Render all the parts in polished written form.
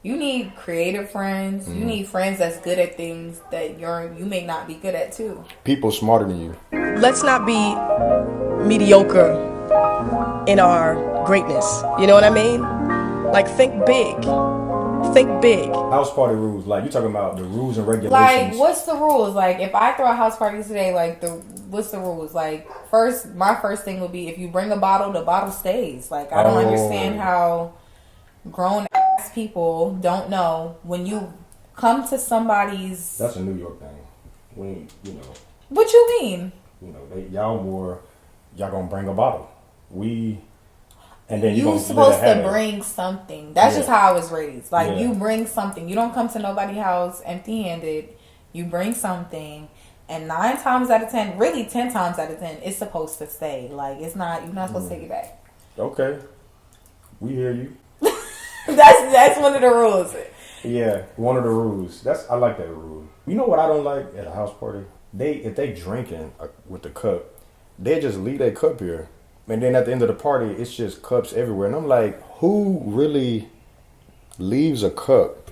You need creative friends. You need friends that's good at things that you may not be good at too. People smarter than you. Let's not be mediocre in our greatness. You know what I mean? Like, think big. Think big. House party rules, like you talking about the rules and regulations. Like, what's the rules? Like, if I throw a house party today, like, what's the rules? Like, my first thing would be if you bring a bottle, the bottle stays. Like, I don't understand how grown ass people don't know when you come to somebody's. That's a New York thing. What you mean? Y'all gonna bring a bottle. And then you supposed to bring something. That's just how I was raised. Like, you bring something. You don't come to nobody's house empty-handed. You bring something, and 9 times out of 10, really 10 times out of 10, it's supposed to stay. Like, you're not supposed to take it back. Okay, we hear you. That's one of the rules. Yeah, one of the rules. I like that rule. You know what I don't like at a house party? If they drinking with the cup, they just leave their cup here. And then at the end of the party, it's just cups everywhere. And I'm like, who really leaves a cup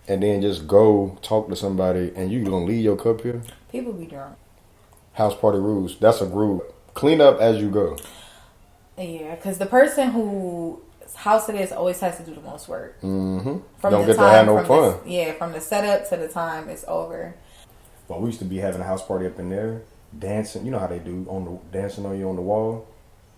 and then just go talk to somebody and you gonna leave your cup here? People be drunk. House party rules. That's a rule. Clean up as you go. Yeah, because the person whose house it is always has to do the most work. Mm-hmm. Don't get to have no fun. From the setup to the time it's over. Well, we used to be having a house party up in there, dancing. You know how they do dancing on you on the wall.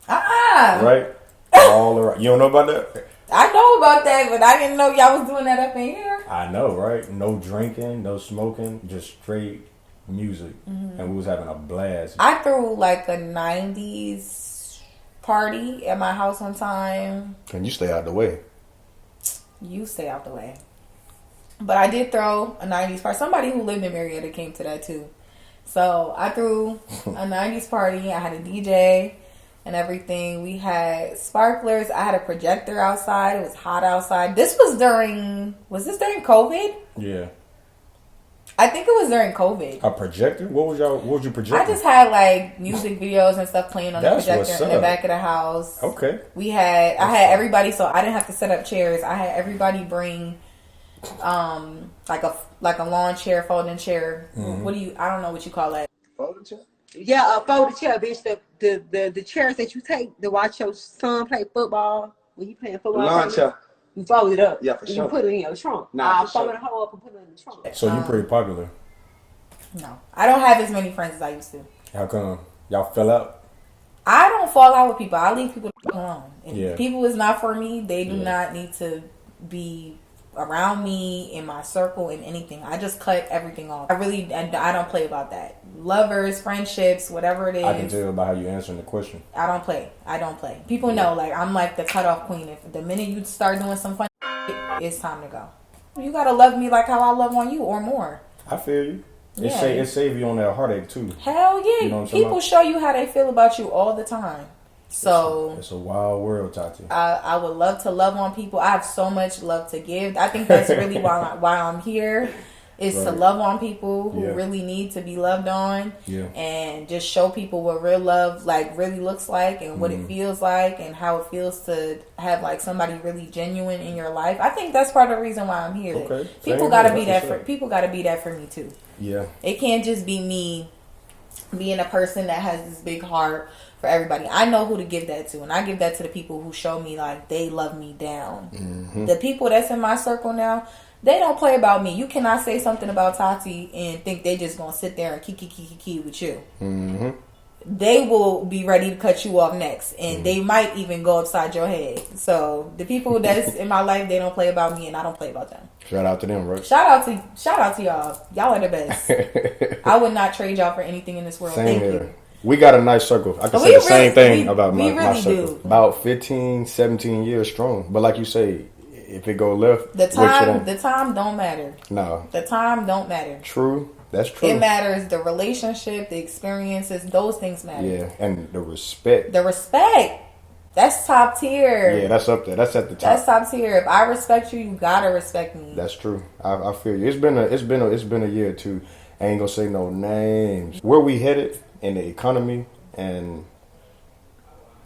Right? All around. You don't know about that? I know about that, but I didn't know y'all was doing that up in here. I know, right? No drinking, no smoking, just straight music. Mm-hmm. And we was having a blast. I threw like a 90s party at my house one time. Can you stay out the way? You stay out the way. But I did throw a 90s party. Somebody who lived in Marietta came to that too. So I threw a 90s party. I had a DJ and everything. We had sparklers. I had a projector outside. It was hot outside. Was this during COVID? Yeah. I think it was during COVID. A projector? What was you projecting? I just had like music videos and stuff playing on the projector in the back of the house. Okay. I had everybody, so I didn't have to set up chairs. I had everybody bring like a lawn chair, folding chair. Mm-hmm. I don't know what you call that. Folding chair? Yeah, a folding chair, bitch. The chairs that you take to watch your son play football when he playing football. Lawn chair. You fold it up. Yeah, for sure. You put it in your trunk. Nah, fold it up and put it in the trunk. So you pretty popular. No. I don't have as many friends as I used to. How come? Y'all fell out? I don't fall out with people. I leave people alone. If people is not for me, they do not need to be around me, in my circle, in anything. I just cut everything off. I don't play about that. Lovers, friendships, whatever it is. I can tell by how you answering the question. I don't play. People know, like, I'm like the cutoff queen. If the minute you start doing some fun shit, it's time to go. You gotta love me like how I love on you or more. I feel you. It save you on that heartache too. Hell yeah. You know people show you how they feel about you all the time. So it's a wild world, Tati. I would love to love on people. I have so much love to give. I think that's really why I'm here, is to love on people who really need to be loved on, and just show people what real love like really looks like, and what it feels like, and how it feels to have like somebody really genuine in your life. I think that's part of the reason why I'm here. Okay. People gotta be that. People gotta be that for me too. Yeah. It can't just be me being a person that has this big heart for everybody. I know who to give that to, and I give that to the people who show me like they love me down. Mm-hmm. The people that's in my circle now, they don't play about me. You cannot say something about Tati and think they just gonna sit there and kiki with you. Mm-hmm. They will be ready to cut you off next, and they might even go upside your head. So the people that's in my life, they don't play about me, and I don't play about them. Shout out to them, right? Shout out to y'all. Y'all are the best. I would not trade y'all for anything in this world. Same Thank here. you. We got a nice circle. I can say the same thing about my circle. Do. About 15, 17 years strong. But like you say, if it go left, the time don't matter. No. The time don't matter. True. That's true. It matters. The relationship, the experiences, those things matter. Yeah, and the respect. That's top tier. Yeah, that's up there. That's at the top. That's top tier. If I respect you, you gotta respect me. That's true. I feel you. It's been a year or two. I ain't gonna say no names. Where we headed in the economy, and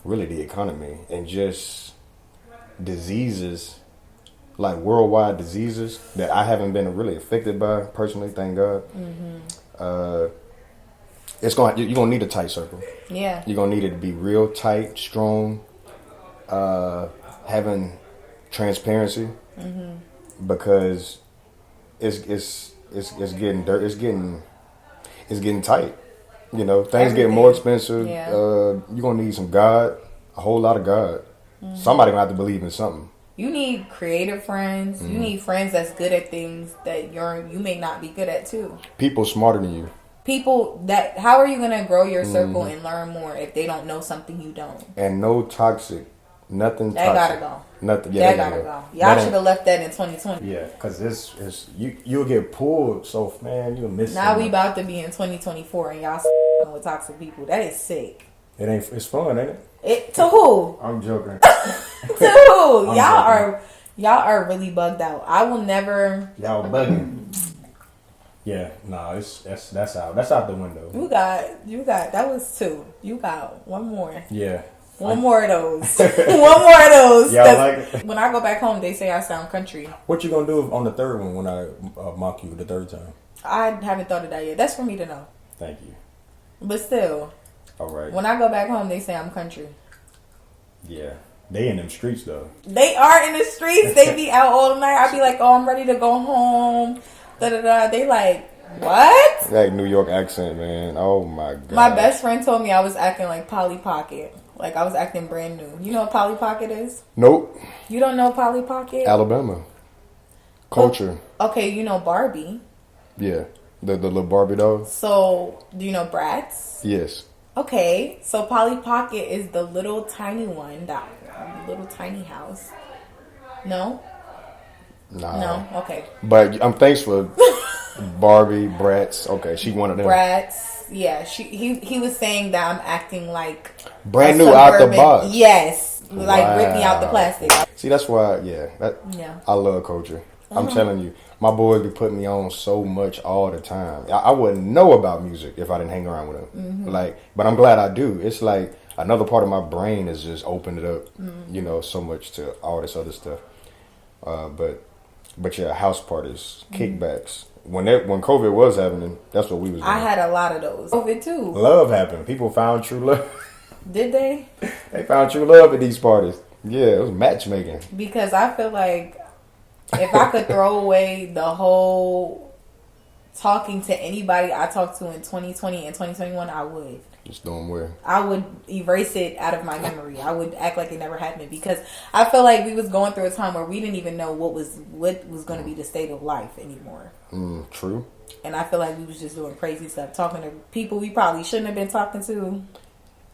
really the economy, and just diseases like worldwide diseases that I haven't been really affected by personally, thank God. You're gonna need a tight circle. Yeah. You're gonna need it to be real tight, strong, having transparency, because it's getting dirt. It's getting tight. You know, things get more expensive. Yeah. You're gonna need some God, a whole lot of God. Somebody gonna have to believe in something. You need creative friends. You need friends that's good at things that you may not be good at too. People smarter than you. People that, how are you gonna grow your circle and learn more if they don't know something you don't? And no toxic, nothing. That toxic. gotta go. Nothing. Yeah, that gotta go. Y'all should have left that in 2020. Yeah, because it's you'll get pulled. So man, you'll miss. Now we about to be in 2024 and y'all with toxic people. That is sick. It ain't. It's fun, ain't it? To who? I'm joking. To who? Y'all are really bugged out. I will never. Y'all bugging. Yeah, no, that's out. That's out the window. You got. That was 2. You got one more. Yeah. One more of those. One more of those. Y'all like it? When I go back home, they say I sound country. What you gonna do on the third one when I mock you the third time? I haven't thought of that yet. That's for me to know. Thank you. But still, all right. When I go back home, they say I'm country. Yeah. They in them streets though. They are in the streets. They be out all night. I be like, oh, I'm ready to go home. Da da da. They like, what? That New York accent, man. Oh my God. My best friend told me I was acting like Polly Pocket. Like I was acting brand new. You know what Polly Pocket is? Nope. You don't know Polly Pocket? Alabama. Culture. Okay, you know Barbie. Yeah. The little Barbie doll. So, do you know Bratz? Yes. Okay, so Polly Pocket is the little tiny one, that little tiny house. No? Nah. No? Okay. But I'm thanks for Barbie, Bratz. Okay, she one of them. Bratz. Yeah, he was saying that I'm acting like brand new out the box. Yes, like rip me out the plastic. See, that's why. I love culture. I'm telling you, my boys be putting me on so much all the time. I wouldn't know about music if I didn't hang around with them. But I'm glad I do. It's like another part of my brain is just opened it up. You know, so much to all this other stuff. But yeah, house parties, kickbacks. When COVID was happening, that's what we was doing. I had a lot of those. COVID too. Love happened. People found true love. Did they? They found true love at these parties. Yeah, it was matchmaking. Because I feel like if I could throw away the whole talking to anybody I talked to in 2020 and 2021, I would. Just don't wear. I would erase it out of my memory. I would act like it never happened because I feel like we was going through a time where we didn't even know what was going to be the state of life anymore. True. And I feel like we was just doing crazy stuff, talking to people we probably shouldn't have been talking to.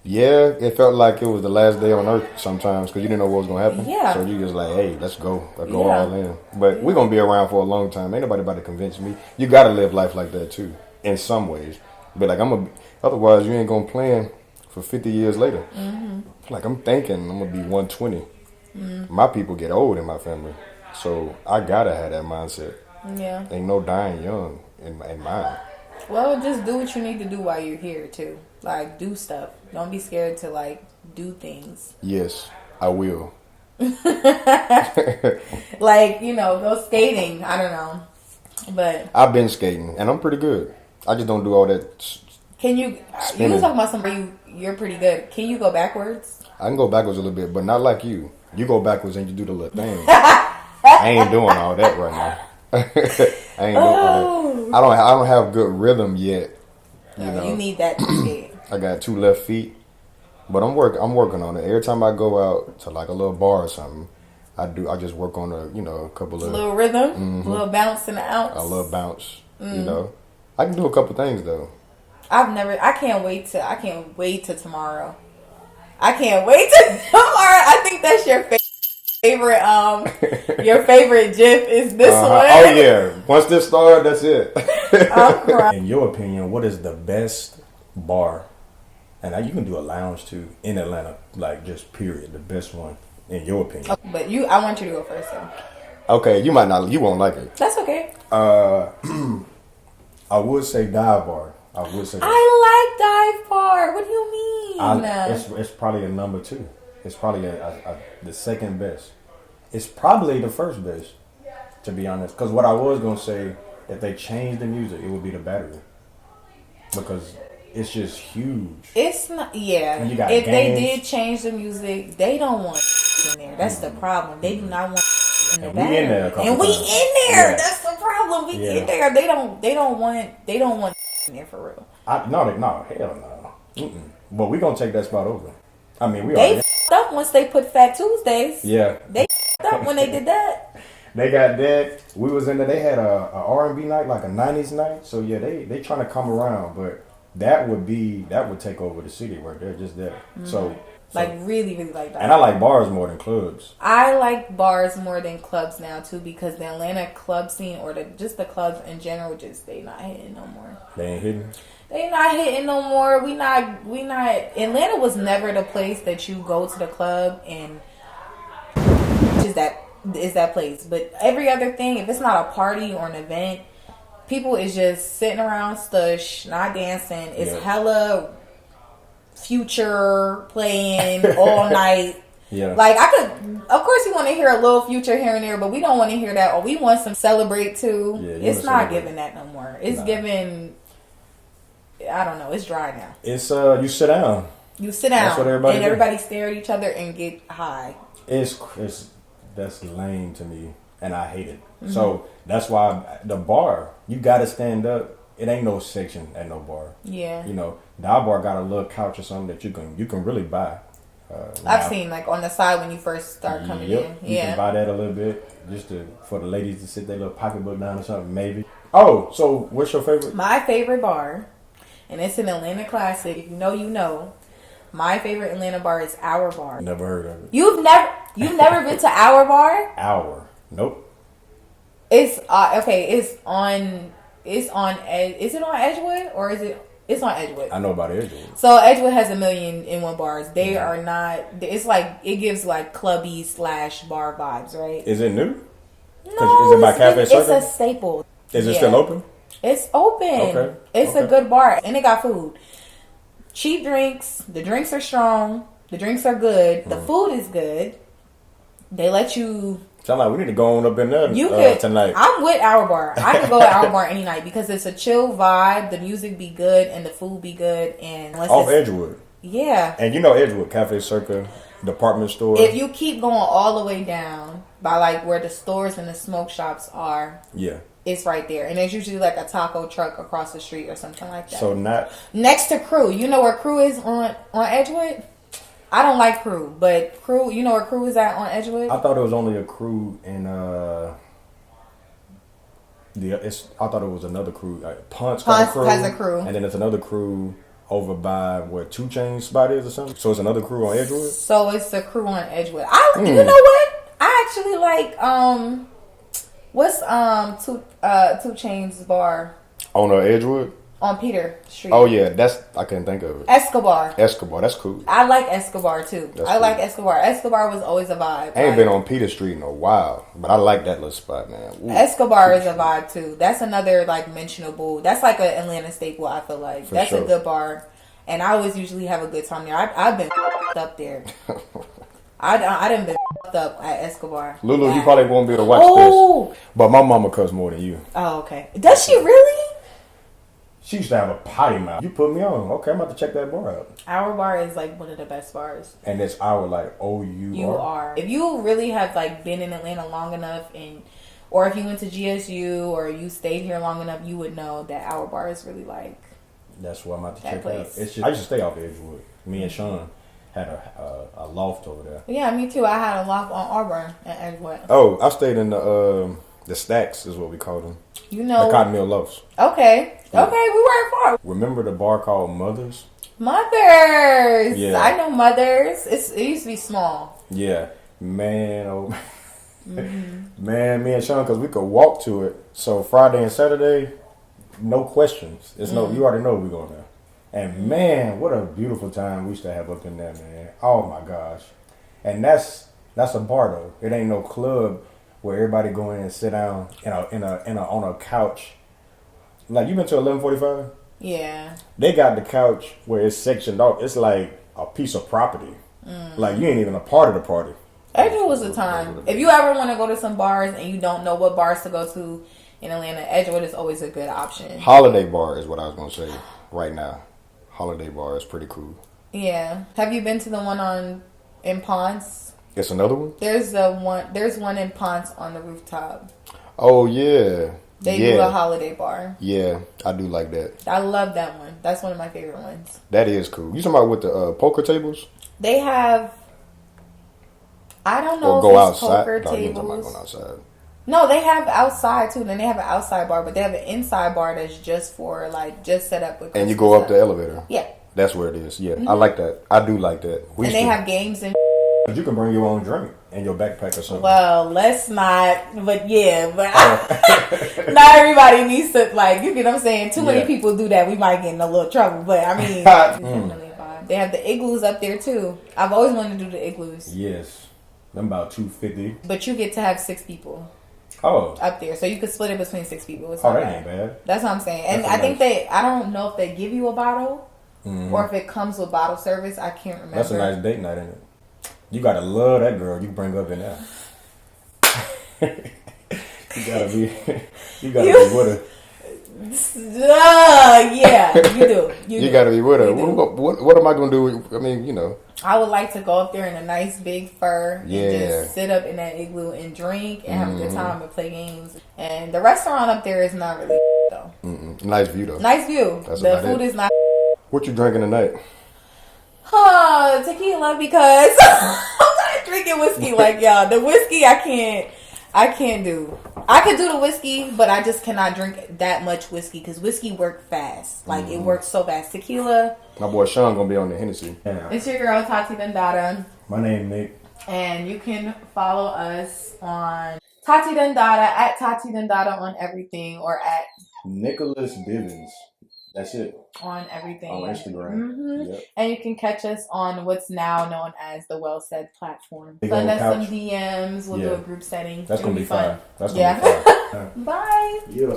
Yeah, it felt like it was the last day on earth sometimes because you didn't know what was going to happen. Yeah. So you just like, hey, let's go. Let's go all in. But we're going to be around for a long time. Ain't nobody about to convince me. You got to live life like that too, in some ways. But like, otherwise you ain't going to plan for 50 years later. Like I'm thinking I'm going to be 120. My people get old in my family. So I got to have that mindset. Yeah. Ain't no dying young in mine. Well, just do what you need to do while you're here too. Like, do stuff. Don't be scared to, like, do things. Yes, I will. Like, go skating. I don't know. But I've been skating, and I'm pretty good. I just don't do all that. Can you... spinning. You was talking about somebody you're pretty good. Can you go backwards? I can go backwards a little bit, but not like you. You go backwards and you do the little thing. I ain't doing all that right now. I ain't doing all that. I don't have good rhythm yet. You need that to skate. I got 2 left feet, but I'm working on it. Every time I go out to like a little bar or something, I just work on a couple of little rhythm, a little bounce in the ounce. A little bounce, I can do a couple things though. I can't wait till tomorrow. I can't wait till tomorrow. I think that's your favorite your favorite GIF is this one. Oh yeah. Once this started, that's it. I'm crying. In your opinion, what is the best bar? And you can do a lounge too in Atlanta, like just period, the best one in your opinion. Okay, but I want you to go first though. Okay, you won't like it. That's okay. I would say dive bar. I like dive bar. What do you mean? It's probably a number 2. It's probably the second best. It's probably the first best. To be honest, because what I was gonna say, if they changed the music, it would be the battery, because it's just huge. It's not. Yeah. And you got if games. they did change the music, they don't want in there. That's the problem. They do not want in the And battery. we in there a couple and we times. in there. Yeah. That's the problem. We Yeah. in there. They don't want in there for real. No, hell no. Mm-mm. But we gonna take that spot over. I mean, we They already. up once they put Fat Tuesdays. Yeah. They up when they did that. They got that. We was in there. They had a R&B night, like a 90s night. So yeah, they trying to come around, but that would take over the city right there, just there. So Like really, really like that. and I like bars more than clubs. I like bars more than clubs now too, because the Atlanta club scene or just the clubs in general, just they not hitting no more. They ain't hitting. They not hitting no more. We not. Atlanta was never the place that you go to the club and is that place. But every other thing, if it's not a party or an event, people is just sitting around stush, not dancing. It's hella Future playing all night. Yeah. Like of course you want to hear a little Future here and there, but we don't want to hear that. Or we want some Celebrate too. Yeah, it's not giving that no more. It's giving. I don't know. It's dry now. It's you sit down. You sit down That's what everybody and do. everybody stare at each other and get high. That's lame to me, and I hate it. Mm-hmm. So that's why the bar, you got to stand up. It ain't no section at no bar. Yeah. You know, the our bar got a little couch or something that you can really buy. I've seen like on the side when you first start coming in. You can buy that a little bit just for the ladies to sit their little pocketbook down or something, maybe. Oh, so what's your favorite? My favorite bar, and it's an Atlanta classic. If you know, you know. My favorite Atlanta bar is Our Bar. Never heard of it. You've never been to Our Bar? Our. Nope. It's okay. It's on. Is it on Edgewood or is it? It's on Edgewood. I know about Edgewood. So Edgewood has 1,000,001 bars. They are not. It's like it gives like clubby / bar vibes, right? Is it new? No, is it by Cafe Circle? It's a staple. Is it still open? It's open. Okay. It's a good bar, and they got food. Cheap drinks. The drinks are strong. The drinks are good. The food is good. They let you. Sound like we need to go on up in there tonight. I'm with Our Bar. I could go to Our Bar any night because it's a chill vibe. The music be good and the food be good. And off Edgewood. Yeah. And you know Edgewood, Cafe Circle, department store. If you keep going all the way down by like where the stores and the smoke shops are. Yeah. It's right there. And there's usually like a taco truck across the street or something like that. So not next to Crew. You know where Crew is on Edgewood? I don't like Crew, but Crew, you know where Crew is at on Edgewood? I thought it was only a Crew in I thought it was another Crew. Punch has a Crew. And then it's another Crew over by where 2 Chainz spot is or something. So it's another Crew on Edgewood? So it's a Crew on Edgewood. You know what? I actually like what's 2 Chainz bar? On Edgewood? On Peter Street. Oh yeah, I couldn't think of it. Escobar, that's cool. I like Escobar too. That's I cool. like Escobar. Escobar was always a vibe. I ain't been on Peter Street in a while, but I like that little spot, man. Ooh, Escobar is a vibe too. That's another like mentionable. That's like an Atlanta staple. I feel like that's sure. a good bar, and I always usually have a good time there. I've been up there. I done been up at Escobar. Lulu, you probably won't be able to watch this, but my mama cuss more than you. Oh, okay. Does she really? She used to have a potty mouth. You put me on. Okay, I'm about to check that bar out. Our bar is like one of the best bars. And it's our like O-U-R. You are. If you really have like been in Atlanta long enough, or if you went to GSU or you stayed here long enough, you would know that Our Bar is really like. That's what I'm about to check place. out. It's just, I used to stay off Edgewood. Me and Sean had a loft over there. Yeah, me too. I had a loft on Auburn at Edgewood. Oh, I stayed in the stacks is what we called them. You know, the cotton mill lofts. Okay. Yeah. Okay, we weren't far. Remember the bar called Mothers? Mothers. Yeah. I know Mothers. It used to be small. Yeah, man. Oh, man. Me and Sean, because we could walk to it. So Friday and Saturday, no questions. It's no. You already know we're going there. And man, what a beautiful time we used to have up in there, man. Oh my gosh. And that's a bar though. It ain't no club where everybody go in and sit down on a couch. Like, you been to 1145? Yeah. They got the couch where it's sectioned off. It's like a piece of property. Like, you ain't even a part of the party. Edgewood was a time. If you ever want to go to some bars and you don't know what bars to go to in Atlanta, Edgewood is always a good option. Holiday Bar is what I was gonna say right now. Holiday Bar is pretty cool. Yeah. Have you been to the one in Ponce? It's another one? There's one in Ponce on the rooftop. Oh yeah. They do a holiday bar. Yeah, I do like that. I love that one. That's one of my favorite ones. That is cool. You talking about with the poker tables? They have. I don't know Or if go it's outside? poker No, you ain't tables. talking about going outside. No, they have outside too. Then they have an outside bar, but they have an inside bar that's just for just set up with. And you go up the elevator. Yeah, that's where it is. Yeah, I like that. I do like that. And they have games and. You can bring your own drink in your backpack or something. Well, let's not. But yeah, but not everybody needs to you get what I'm saying. Too many people do that. We might get in a little trouble. But I mean, it's definitely a vibe. They have the igloos up there too. I've always wanted to do the igloos. Yes, them about $250. But you get to have 6 people. Oh, up there, so you could split it between 6 people. It's that ain't bad. That's what I'm saying. And I think I don't know if they give you a bottle or if it comes with bottle service. I can't remember. That's a nice date night, isn't it? You gotta love that girl you bring up in there. you gotta be with her. Yeah, you do. You gotta be with her. What am I gonna do? I mean, I would like to go up there in a nice big fur and just sit up in that igloo and drink and have a good time and play games. And the restaurant up there is not really though. Nice view though. Nice view. The food is not. What you drinking tonight? Tequila because I'm not drinking whiskey like y'all. The whiskey I can't do. I could do the whiskey, but I just cannot drink that much whiskey because whiskey works fast. It works so fast. Tequila. My boy Sean gonna be on the Hennessy. Yeah. It's your girl Tati Dundada. My name Nick. And you can follow us on Tati Dundada at Tati Dundada on everything or at Nicholas Bivens. That's it. On everything. On Instagram. Yep. And you can catch us on what's now known as the Well Said platform. Send us some DMs. We'll do a group setting. That's going to be fun. That's going to be fun. Bye. Yeah.